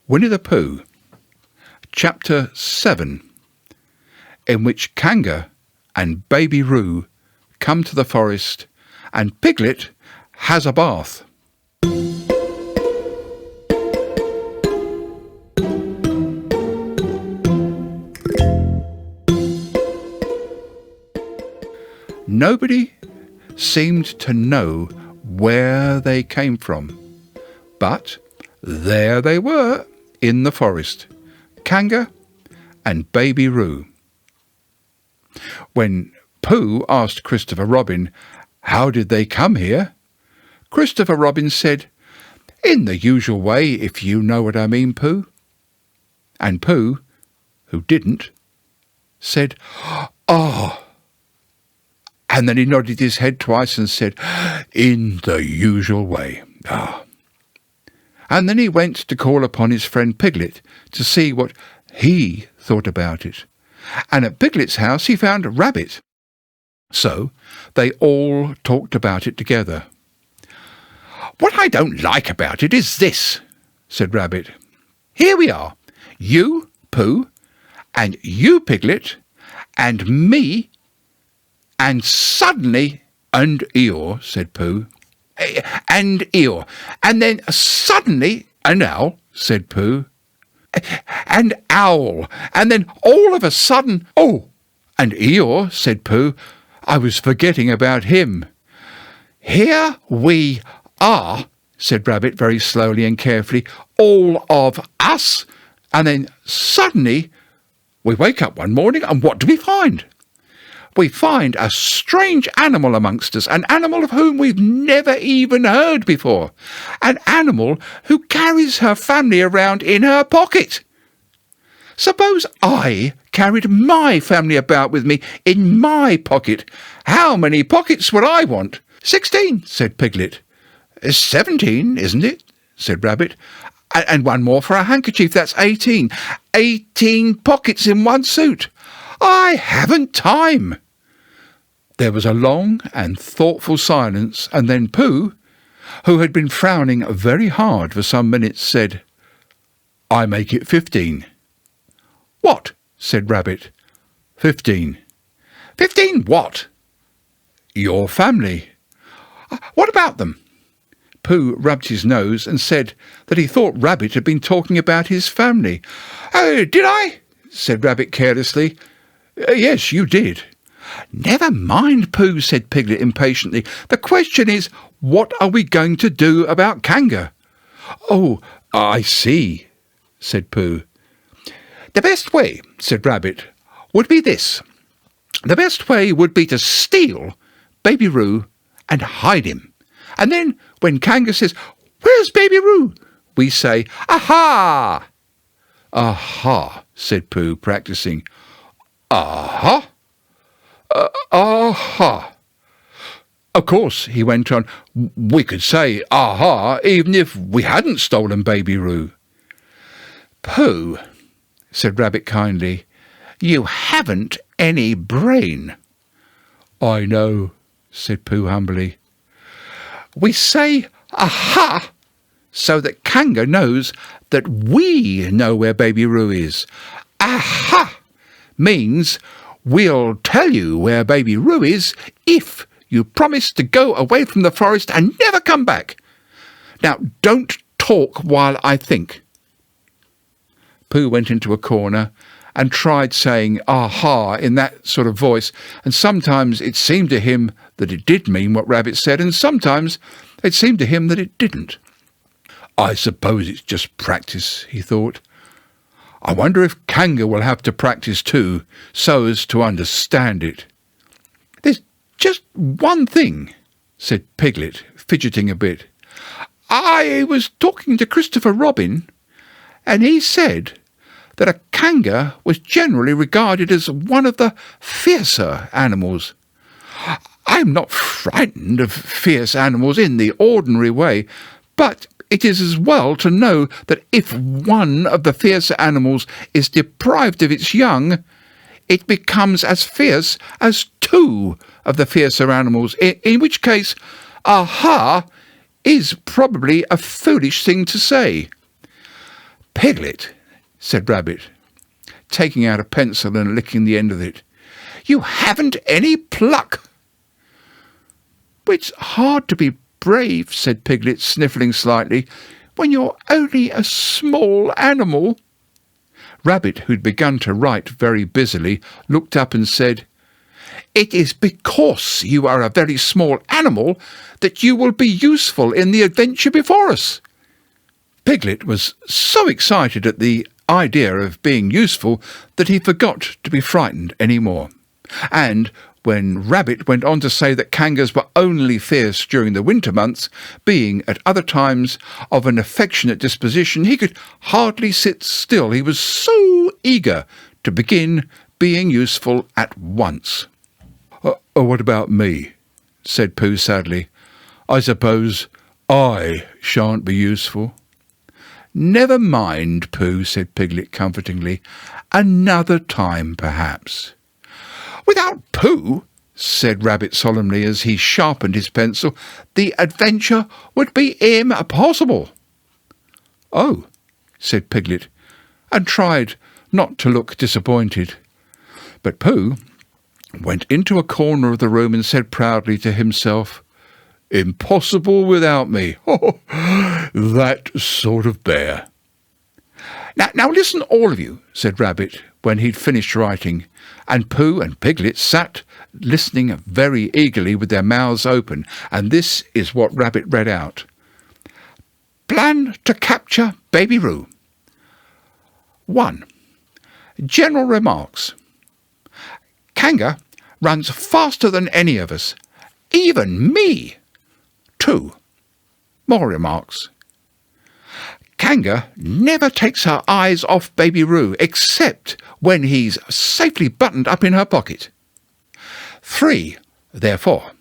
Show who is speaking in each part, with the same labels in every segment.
Speaker 1: Winnie the Pooh, Chapter 7, in which Kanga and Baby Roo come to the forest and Piglet has a bath. Nobody seemed to know where they came from, but there they were in the forest, Kanga and Baby Roo. When Pooh asked Christopher Robin, how did they come here? Christopher Robin said, in the usual way, if you know what I mean, Pooh. And Pooh, who didn't, said, oh. And then he nodded his head twice and said, in the usual way. Ah. And then he went to call upon his friend Piglet to see what he thought about it. And at Piglet's house he found Rabbit. So they all talked about it together. What I don't like about it is this, said Rabbit. Here we are, you, Pooh, and you, Piglet, and me, and suddenly, and Eeyore, said Pooh, and Eeyore, and then suddenly, an owl, said Pooh, and owl, and then all of a sudden, oh, and Eeyore, said Pooh, I was forgetting about him. Here we are, said Rabbit very slowly and carefully, all of us, and then suddenly we wake up one morning and what do we find? We find a strange animal amongst us, an animal of whom we've never even heard before, an animal who carries her family around in her pocket. Suppose I carried my family about with me in my pocket. How many pockets would I want? 16, said Piglet. 17, isn't it? Said Rabbit. And one more for a handkerchief, that's 18. 18 pockets in one suit. I haven't time. There was a long and thoughtful silence, and then Pooh, who had been frowning very hard for some minutes, said, I make it 15. What? Said Rabbit. 15. 15 what? Your family. What about them? Pooh rubbed his nose and said that he thought Rabbit had been talking about his family. Oh, did I? Said Rabbit carelessly. Yes, you did. Never mind, Pooh, said Piglet impatiently. The question is, what are we going to do about Kanga? Oh, I see, said Pooh. The best way, said Rabbit, would be this. The best way would be to steal Baby Roo and hide him. And then, when Kanga says, where's Baby Roo? We say, aha! Aha, said Pooh, practising. Aha! Aha! Of course, he went on, we could say aha even if we hadn't stolen Baby Roo. Pooh, said Rabbit kindly, you haven't any brain. I know, said Pooh humbly. We say aha so that Kanga knows that we know where Baby Roo is. Aha means we'll tell you where Baby Roo is if you promise to go away from the forest and never come back. Now, don't talk while I think. Pooh went into a corner and tried saying aha in that sort of voice, and sometimes it seemed to him that it did mean what Rabbit said, and sometimes it seemed to him that it didn't. I suppose it's just practice, he thought. I wonder if Kanga will have to practice too, so as to understand it. There's just one thing, said Piglet, fidgeting a bit. I was talking to Christopher Robin, and he said that a Kanga was generally regarded as one of the fiercer animals. I'm not frightened of fierce animals in the ordinary way, but it is as well to know that if one of the fiercer animals is deprived of its young, it becomes as fierce as two of the fiercer animals, in which case, aha is probably a foolish thing to say. "Piglet," said Rabbit, taking out a pencil and licking the end of it, "you haven't any pluck." "It's hard to be brave," said Piglet, sniffling slightly, "when you're only a small animal." Rabbit, who'd begun to write very busily, looked up and said, "It is because you are a very small animal that you will be useful in the adventure before us." Piglet was so excited at the idea of being useful that he forgot to be frightened any more. And when Rabbit went on to say that kangas were only fierce during the winter months, being at other times of an affectionate disposition, he could hardly sit still. He was so eager to begin being useful at once. "What about me?" said Pooh sadly. "I suppose I shan't be useful." "Never mind, Pooh," said Piglet comfortingly. "Another time, perhaps." "Without Pooh," said Rabbit solemnly as he sharpened his pencil, "the adventure would be impossible." "Oh," said Piglet, and tried not to look disappointed. But Pooh went into a corner of the room and said proudly to himself, "Impossible without me. Oh, that sort of bear." Now listen, all of you," said Rabbit when he'd finished writing, and Pooh and Piglet sat listening very eagerly with their mouths open, and this is what Rabbit read out. "Plan to capture Baby Roo. 1. General remarks. Kanga runs faster than any of us, even me. 2. More remarks. Kanga never takes her eyes off Baby Roo except when he's safely buttoned up in her pocket. 3. Therefore,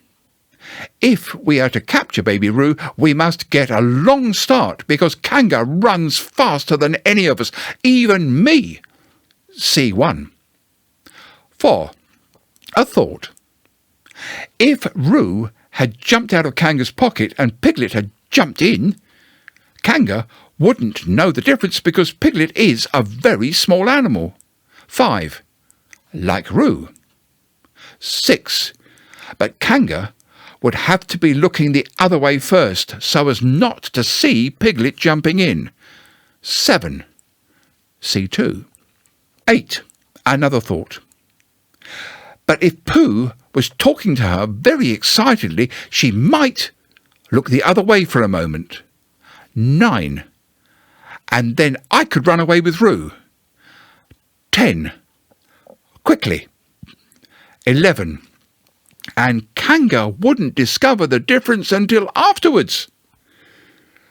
Speaker 1: if we are to capture Baby Roo, we must get a long start because Kanga runs faster than any of us, even me. C1. 4. A thought. If Roo had jumped out of Kanga's pocket and Piglet had jumped in, Kanga wouldn't know the difference because Piglet is a very small animal. 5. Like Roo. 6. But Kanga would have to be looking the other way first so as not to see Piglet jumping in. 7. C2. 8. Another thought. But if Pooh was talking to her very excitedly, she might look the other way for a moment. 9. And then I could run away with Roo. 10. Quickly. 11. And Kanga wouldn't discover the difference until afterwards.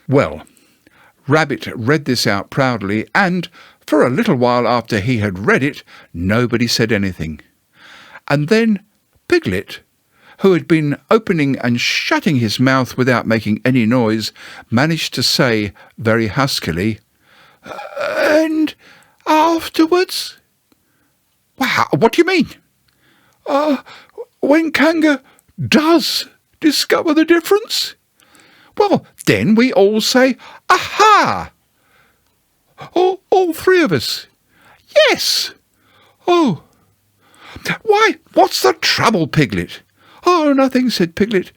Speaker 1: Well, Rabbit read this out proudly, and for a little while after he had read it, nobody said anything. And then Piglet, who had been opening and shutting his mouth without making any noise, managed to say very huskily, "And afterwards?" "Wow, what do you mean?" When Kanga does discover the difference? Well, then we all say, aha! All three of us. Yes. Oh. Why, what's the trouble, Piglet? "Oh, nothing," said Piglet.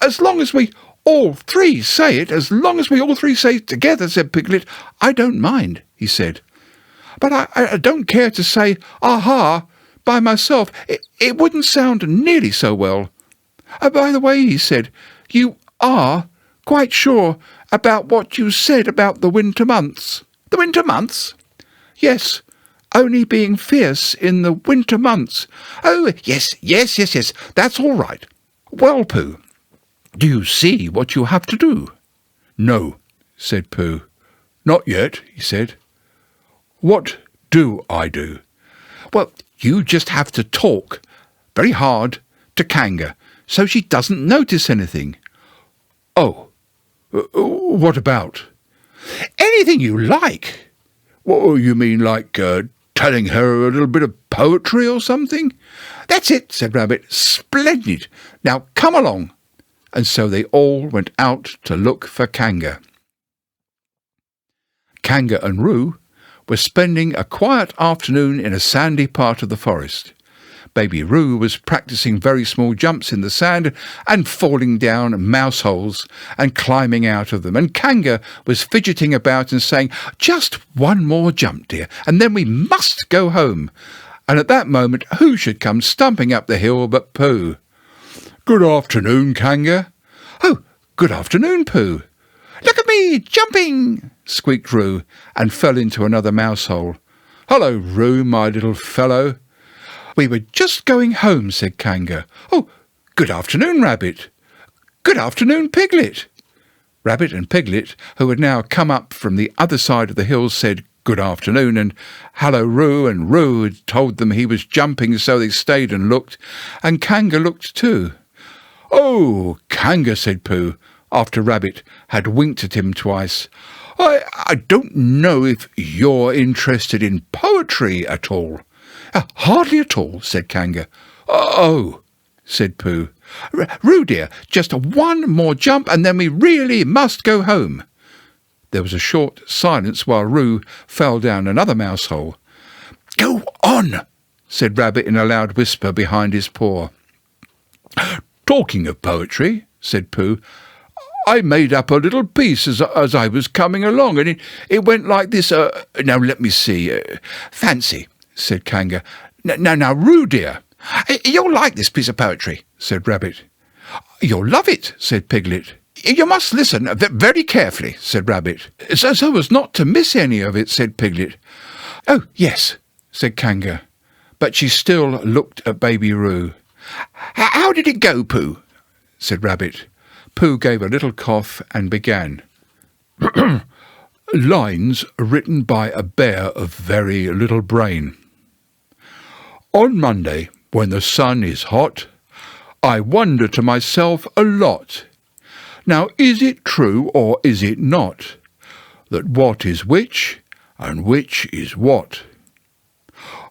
Speaker 1: "As long as we all three say it, as long as we all three say it together," said Piglet. "I don't mind," he said. "But I don't care to say aha by myself. It wouldn't sound nearly so well. By the way," he said, "you are quite sure about what you said about the winter months?" "The winter months?" "Yes, only being fierce in the winter months." "Oh, yes, that's all right." "Well, Pooh, do you see what you have to do?" "No," said Pooh. "Not yet," he said. "What do I do?" "Well, you just have to talk very hard to Kanga so she doesn't notice anything." "Oh, what about?" "Anything you like." "What, you mean like telling her a little bit of poetry or something?" "That's it," said Rabbit. "Splendid. Now come along." And so they all went out to look for Kanga. Kanga and Roo were spending a quiet afternoon in a sandy part of the forest. Baby Roo was practising very small jumps in the sand and falling down mouse holes and climbing out of them, and Kanga was fidgeting about and saying, "Just one more jump, dear, and then we must go home." And at that moment, who should come stumping up the hill but Pooh. "Good afternoon, Kanga." "Oh, good afternoon, Pooh." "Look at me, jumping!" squeaked Roo, and fell into another mouse hole. "Hello, Roo, my little fellow." "We were just going home," said Kanga. "Oh, good afternoon, Rabbit." "Good afternoon, Piglet." Rabbit and Piglet, who had now come up from the other side of the hill, said good afternoon, and hello, Roo, and Roo had told them he was jumping, so they stayed and looked, and Kanga looked too. "Oh, Kanga," said Pooh, after Rabbit had winked at him twice, I don't know if you're interested in poetry at all." "Hardly at all," said Kanga. "Oh," said Pooh. "Roo, dear, just one more jump and then we really must go home." There was a short silence while Roo fell down another mouse hole. "Go on," said Rabbit in a loud whisper behind his paw. "Talking of poetry," said Pooh, "I made up a little piece as I was coming along, and it went like this. Now let me see. Fancy," said Kanga. Now, Roo, dear, you'll like this piece of poetry," said Rabbit. "You'll love it," said Piglet. "You must listen very carefully," said Rabbit. So as not to miss any of it," said Piglet. "Oh, yes," said Kanga, but she still looked at Baby Roo. "How did it go, Pooh?" said Rabbit. Pooh gave a little cough and began. "Lines written by a bear of very little brain. On Monday, when the sun is hot, I wonder to myself a lot. Now is it true or is it not, that what is which and which is what?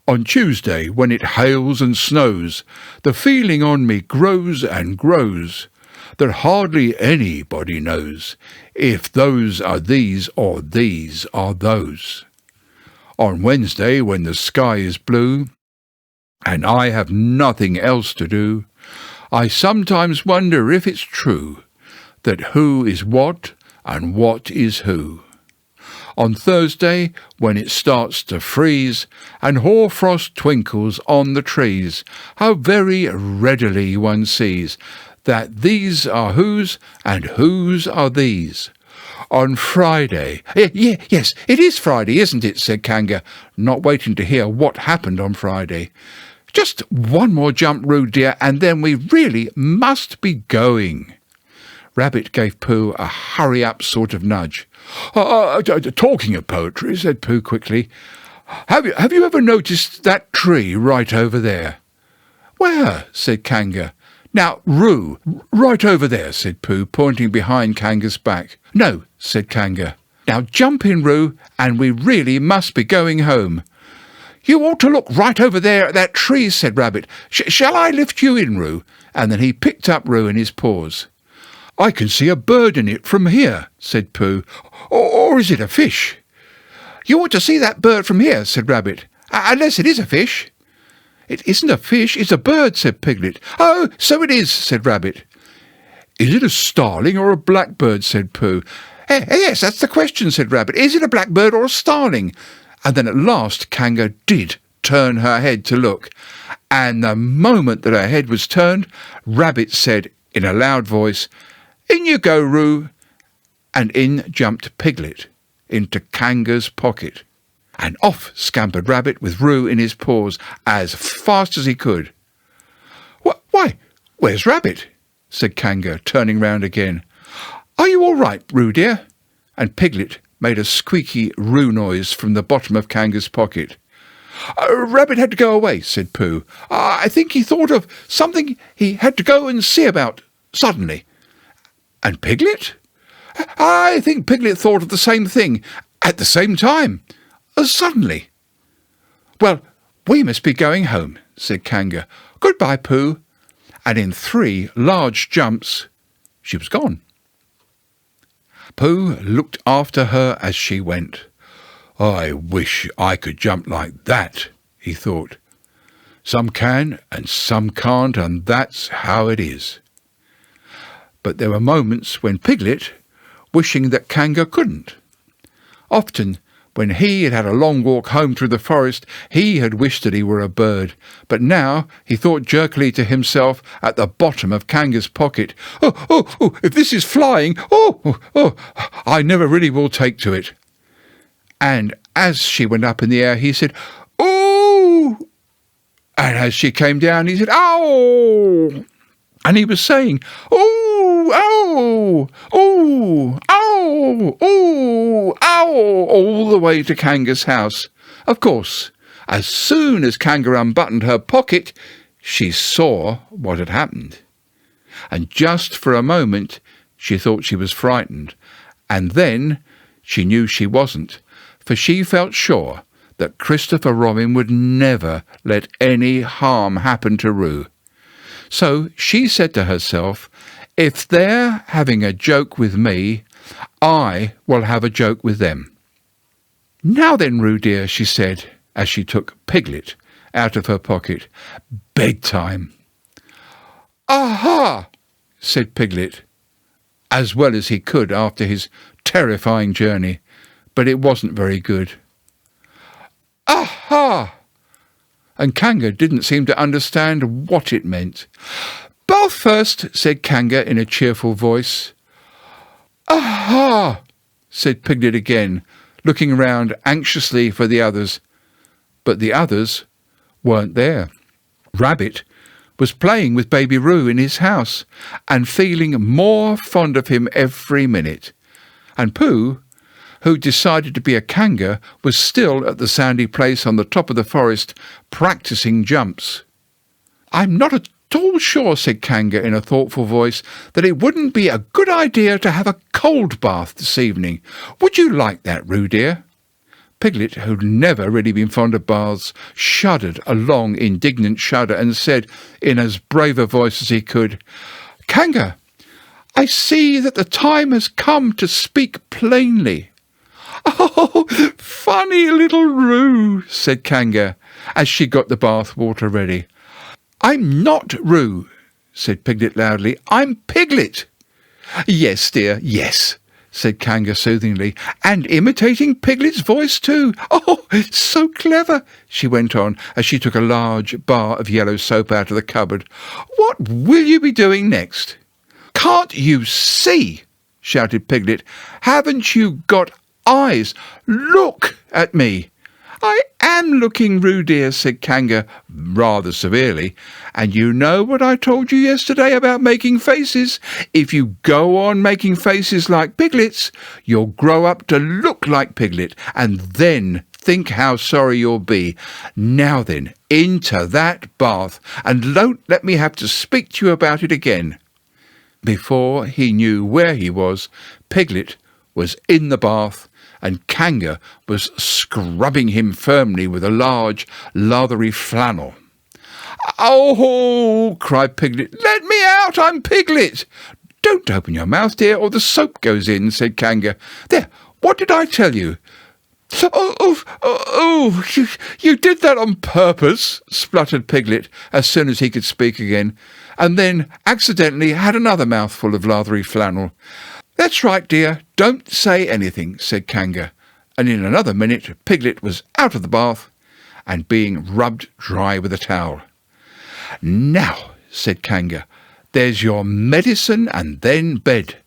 Speaker 1: On Tuesday, when it hails and snows, the feeling on me grows and grows, that hardly anybody knows if those are these or these are those. On Wednesday, when the sky is blue, and I have nothing else to do, I sometimes wonder if it's true that who is what and what is who. On Thursday, when it starts to freeze, and hoarfrost twinkles on the trees, how very readily one sees that these are whose and whose are these. On Friday—" "Yes, it is Friday, isn't it?" said Kanga, not waiting to hear what happened on Friday. "Just one more jump, Roo, dear, and then we really must be going." Rabbit gave Pooh a hurry-up sort of nudge. "Talking of poetry," said Pooh quickly, have you ever noticed that tree right over there?" "Where?" said Kanga. "Now, Roo, right over there," said Pooh, pointing behind Kanga's back. "No," said Kanga. "Now jump in, Roo, and we really must be going home." "You ought to look right over there at that tree," said Rabbit. "Shall I lift you in, Roo?" And then he picked up Roo in his paws. "I can see a bird in it from here," said Pooh. Or is it a fish?" "You ought to see that bird from here," said Rabbit. "Unless it is a fish." "It isn't a fish, it's a bird," said Piglet. "Oh, so it is," said Rabbit. "Is it a starling or a blackbird?" said Pooh. Yes, that's the question," said Rabbit. "Is it a blackbird or a starling?" And then at last Kanga did turn her head to look, and the moment that her head was turned, Rabbit said in a loud voice, "In you go, Roo," and in jumped Piglet into Kanga's pocket. And off scampered Rabbit with Roo in his paws as fast as he could. "Why, where's Rabbit?" said Kanga, turning round again. "Are you all right, Roo, dear?" And Piglet made a squeaky Roo noise from the bottom of Kanga's pocket. "Rabbit had to go away," said Pooh. "I think he thought of something he had to go and see about suddenly." "And Piglet?" "I think Piglet thought of the same thing at the same time. Suddenly." "Well, we must be going home," said Kanga. "Goodbye, Pooh." And in 3 large jumps she was gone. Pooh looked after her as she went. "I wish I could jump like that," he thought. "Some can and some can't, and that's how it is." But there were moments when Piglet, wishing that Kanga couldn't. Often, when he had had a long walk home through the forest, he had wished that he were a bird. But now he thought jerkily to himself at the bottom of Kanga's pocket, "Oh, if this is flying, I never really will take to it." And as she went up in the air, he said, "Ooh!" And as she came down, he said, "Ow!" And he was saying, "Ooh, ow, ooh, ow, ooh, ow," all the way to Kanga's house. Of course, as soon as Kanga unbuttoned her pocket, she saw what had happened. And just for a moment, she thought she was frightened. And then she knew she wasn't, for she felt sure that Christopher Robin would never let any harm happen to Roo. So she said to herself, "If they're having a joke with me, I will have a joke with them." "Now then, Roo dear," she said, as she took Piglet out of her pocket, "bedtime." "Aha!" said Piglet, as well as he could after his terrifying journey, but it wasn't very good. "Aha!" And Kanga didn't seem to understand what it meant. "Bath first," said Kanga in a cheerful voice. "Aha!" said Piglet again, looking round anxiously for the others. But the others weren't there. Rabbit was playing with Baby Roo in his house and feeling more fond of him every minute. And Pooh, who decided to be a Kanga, was still at the sandy place on the top of the forest, practising jumps. "I'm not at all sure," said Kanga in a thoughtful voice, "that it wouldn't be a good idea to have a cold bath this evening. Would you like that, Roo dear?" Piglet, who'd never really been fond of baths, shuddered a long, indignant shudder and said, in as brave a voice as he could, "Kanga, I see that the time has come to speak plainly." "Oh, funny little Roo," said Kanga, as she got the bath water ready. "I'm not Roo," said Piglet loudly. "I'm Piglet." "Yes, dear, yes," said Kanga soothingly, "and imitating Piglet's voice too. Oh, so clever," she went on, as she took a large bar of yellow soap out of the cupboard. "What will you be doing next?" "Can't you see?" shouted Piglet. "Haven't you got eyes? Look at me." "I am looking, Roo dear," said Kanga rather severely. "And you know what I told you yesterday about making faces? If you go on making faces like Piglet's, you'll grow up to look like Piglet, and then think how sorry you'll be. Now then, into that bath, and don't let me have to speak to you about it again." Before he knew where he was, Piglet was in the bath, and Kanga was scrubbing him firmly with a large, lathery flannel. "Oh!" cried Piglet. "Let me out! I'm Piglet!" "Don't open your mouth, dear, or the soap goes in," said Kanga. "There, what did I tell you?" You did that on purpose," spluttered Piglet as soon as he could speak again, and then accidentally had another mouthful of lathery flannel. "That's right, dear, don't say anything," said Kanga, and in another minute Piglet was out of the bath and being rubbed dry with a towel. "Now," said Kanga, "there's your medicine and then bed."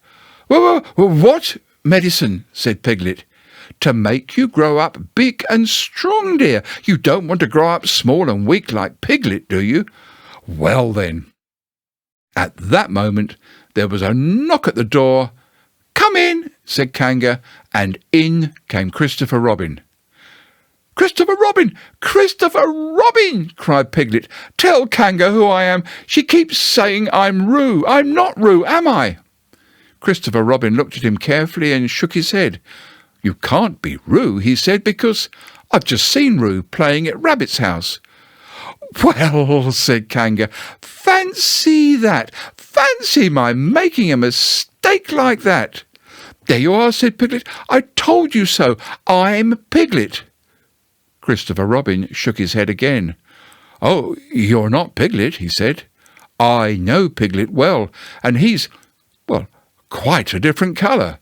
Speaker 1: What medicine?" said Piglet. "To make you grow up big and strong, dear. You don't want to grow up small and weak like Piglet, do you? Well then." At that moment there was a knock at the door. "Come in," said Kanga, and in came Christopher Robin. "Christopher Robin! Christopher Robin!" cried Piglet. "Tell Kanga who I am. She keeps saying I'm Roo. I'm not Roo, am I?" Christopher Robin looked at him carefully and shook his head. "You can't be Roo," he said, "because I've just seen Roo playing at Rabbit's house." "Well," said Kanga, "fancy that! Fancy my making a mistake like that!" "There you are," said Piglet. "I told you so. I'm Piglet." Christopher Robin shook his head again. "Oh, you're not Piglet," he said. "I know Piglet well, and he's, well, quite a different colour."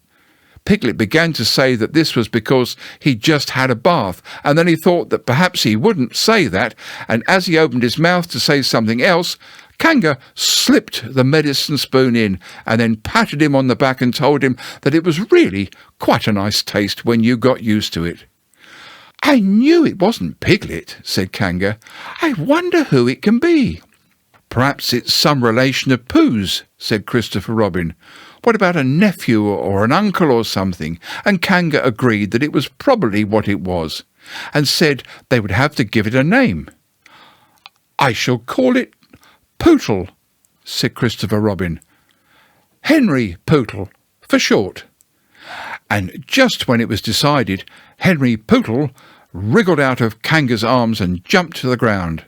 Speaker 1: Piglet began to say that this was because he'd just had a bath, and then he thought that perhaps he wouldn't say that, and as he opened his mouth to say something else, Kanga slipped the medicine spoon in and then patted him on the back and told him that it was really quite a nice taste when you got used to it. "I knew it wasn't Piglet," said Kanga. "I wonder who it can be." "Perhaps it's some relation of Pooh's," said Christopher Robin. "What about a nephew or an uncle or something?" And Kanga agreed that it was probably what it was, and said they would have to give it a name. "I shall call it Pootle," said Christopher Robin. "Henry Pootle, for short." And just when it was decided, Henry Pootle wriggled out of Kanga's arms and jumped to the ground.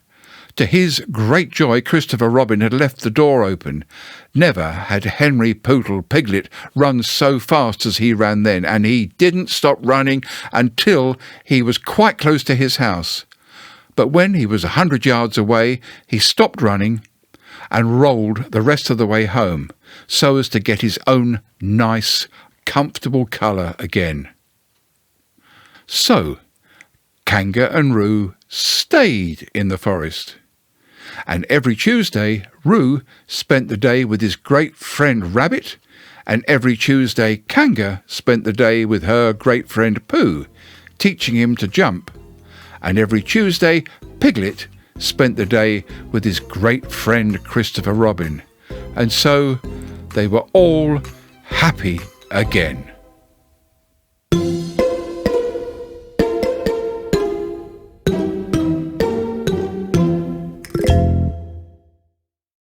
Speaker 1: To his great joy, Christopher Robin had left the door open. Never had Henry Pootle Piglet run so fast as he ran then, and he didn't stop running until he was quite close to his house. But when he was 100 yards away, he stopped running and rolled the rest of the way home, so as to get his own nice, comfortable colour again. So Kanga and Roo stayed in the forest. And every Tuesday, Roo spent the day with his great friend Rabbit, and every Tuesday Kanga spent the day with her great friend Pooh, teaching him to jump. And every Tuesday, Piglet spent the day with his great friend Christopher Robin. And so they were all happy again.